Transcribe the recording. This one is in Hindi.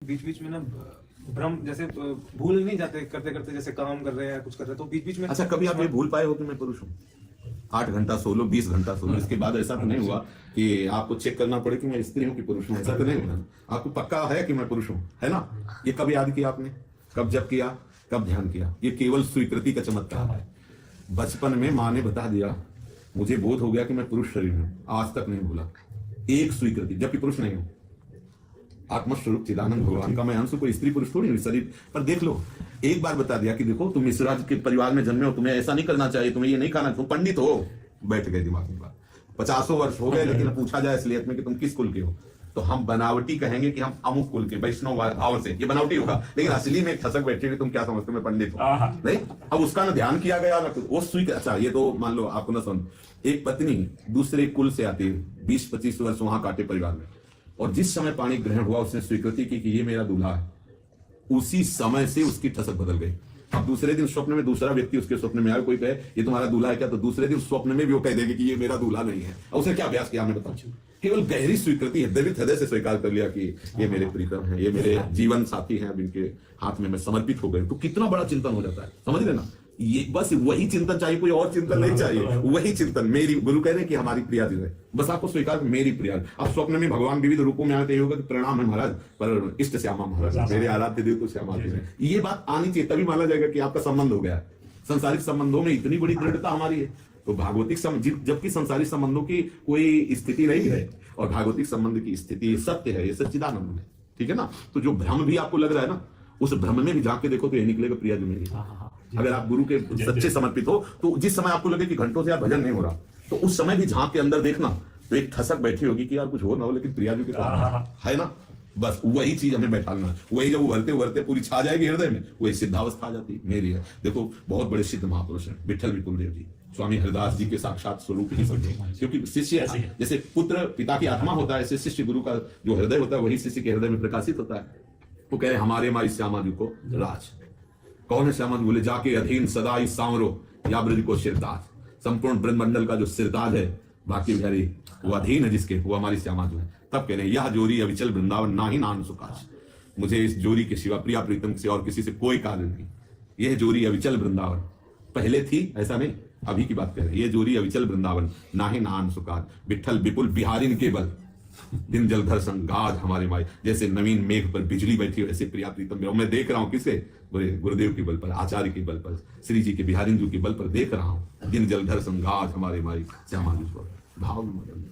बीच बीच में ना भ्रम जैसे भूल नहीं जाते करते करते, जैसे काम कर रहे हैं कुछ कर रहे हैं तो बीच बीच में। अच्छा, कभी आप ये भूल पाए हो कि मैं पुरुष हूँ? 8 घंटा सो लो, 20 घंटा सो लो, इसके बाद ऐसा तो नहीं हुआ कि आपको चेक करना पड़े कि मैं स्त्री हूँ कि पुरुष हूँ? ऐसा तो नहीं हुआ। आपको पक्का है कि मैं पुरुष हूँ, है ना? ये कब याद किया आपने? कब जब किया? कब ध्यान किया? ये केवल स्वीकृति का चमत्कार है। बचपन में माँ ने बता दिया, मुझे बोध हो गया कि मैं पुरुष शरीर हूँ, आज तक नहीं भूला। एक स्वीकृति, जबकि पुरुष नहीं हूँ। आत्मस्वरूप चिदानंद भगवान का मैं अंश, कोई स्त्री पुरुष थोड़ी शरीर पर। देख लो, एक बार बता दिया कि देखो तुम इस राज्य के परिवार में जन्मे हो, तुम्हें ऐसा नहीं करना चाहिए, तुम्हें ये नहीं खाना, तुम पंडित हो। बैठ गए दिमाग में बात। 50 वर्ष हो गए, लेकिन पूछा जाए असलियत में कि तुम किस कुल के हो, तो हम बनावटी कहेंगे कि हम अमुक कुल के, वैष्णव भाव से, ये बनावटी होगा। लेकिन असली में ठसक बैठे कि तुम क्या समझते हो मैं पंडित हूँ, नहीं। अब उसका ना ध्यान किया गया ना वो स्वीकार। अच्छा, ये तो मान लो आपको ना समझ, एक पत्नी दूसरे कुल से आती है, 20-25 वर्ष वहां काटे परिवार में, और जिस समय पाणी ग्रहण हुआ उसने स्वीकृति की कि ये मेरा दूल्हा है, उसी समय से उसकी ठसक बदल गई। अब दूसरे दिन स्वप्न में दूसरा व्यक्ति उसके स्वप्न में आया, कोई कहे ये तुम्हारा दूल्हा है क्या, तो दूसरे दिन स्वप्न में भी वो कह देंगे कि ये मेरा दूल्हा नहीं है। और उसने क्या अभ्यास किया हमें बताओ? केवल गहरी स्वीकृति, हृदय से स्वीकार कर लिया कि ये मेरे प्रीतम है, ये मेरे जीवन साथी हैं, अब इनके हाथ में मैं समर्पित हो गई। तो कितना बड़ा चिंतन हो जाता है, समझ लेना। ये बस वही चिंतन चाहिए, कोई और चिंतन नहीं चाहिए। वही चिंतन, मेरी गुरु कह रहे हैं कि हमारी प्रिया जी है, बस आपको स्वीकार मेरी प्रिया। अब स्वप्न में भगवान विविध रूपों में आते होगा कि प्रणाम है महाराज, पर इष्ट श्यामा महाराज, मेरे आराध्य देव तो श्यामा जी है। ये बात आनी चाहिए, तभी माना जाएगा कि आपका संबंध हो गया। संसारिक संबंधों में इतनी बड़ी दृढ़ता हमारी है, तो भागवतिक जबकि संसारिक संबंधों की कोई स्थिति नहीं है, और भागवतिक संबंध की स्थिति सत्य है, ये सच्चिदानंद है, ठीक है ना। तो जो भ्रम भी आपको लग रहा है ना, उस भ्रम में भी झांक के देखो तो ये निकलेगा प्रिया जी मेरी। अगर आप गुरु के सच्चे समर्पित हो, तो जिस समय आपको लगे कि घंटों से यार भजन नहीं हो रहा, तो उस समय भी झांक के अंदर देखना, तो एक ठसक बैठी होगी कि यार कुछ हो ना हो, लेकिन प्रिया जी के साथ है ना। बस वही चीज हमें बैठाना, वही जब उभरते उभरते पूरी छा जाएगी हृदय में, वही सिद्धावस्था आ जाती मेरी है। देखो बहुत बड़े सिद्ध महापुरुष हैं, विठल विपुल देव जी, स्वामी हरिदास जी के साक्षात स्वरूप ही समझे। क्योंकि शिष्य जैसे पुत्र पिता की आत्मा होता है, ऐसे शिष्य गुरु का जो हृदय होता है वही शिष्य के हृदय में प्रकाशित होता है। वो कह रहे हमारे माई श्यामा जी को राज। कौन है श्यामा जी? बोले जाके अधीन सदा इस सांवरो या ब्रज को सिरताज। संपूर्ण ब्रह्म मंडल का जो सिरताज है, बाकी बिहारी वो अधीन है जिसके, वो हमारी श्यामा जो है। तब कह रहे यह जोरी अविचल वृंदावन ना ही नान सुकाश। मुझे इस जोरी के सिवा प्रिया प्रीतम से और किसी से कोई कार्य नहीं। यह जोरी अविचल वृंदावन, पहले थी ऐसा नहीं, अभी की बात कह रहे हैं। ये जोरी अविचल वृंदावन ना ही नान सुकाश। विठल विपुल बिहारिन केवल दिन जलधर संगाध हमारे माई। जैसे नवीन मेघ पर बिजली बैठी हो, ऐसे प्रिया प्रीतम में मैं देख रहा हूँ। किसे? गुरुदेव के बल पर, आचार्य के बल पर, श्री जी के बिहारिन जी के बल पर देख रहा हूँ। दिन जलधर संगाध हमारे माई श्यामा जी भाव में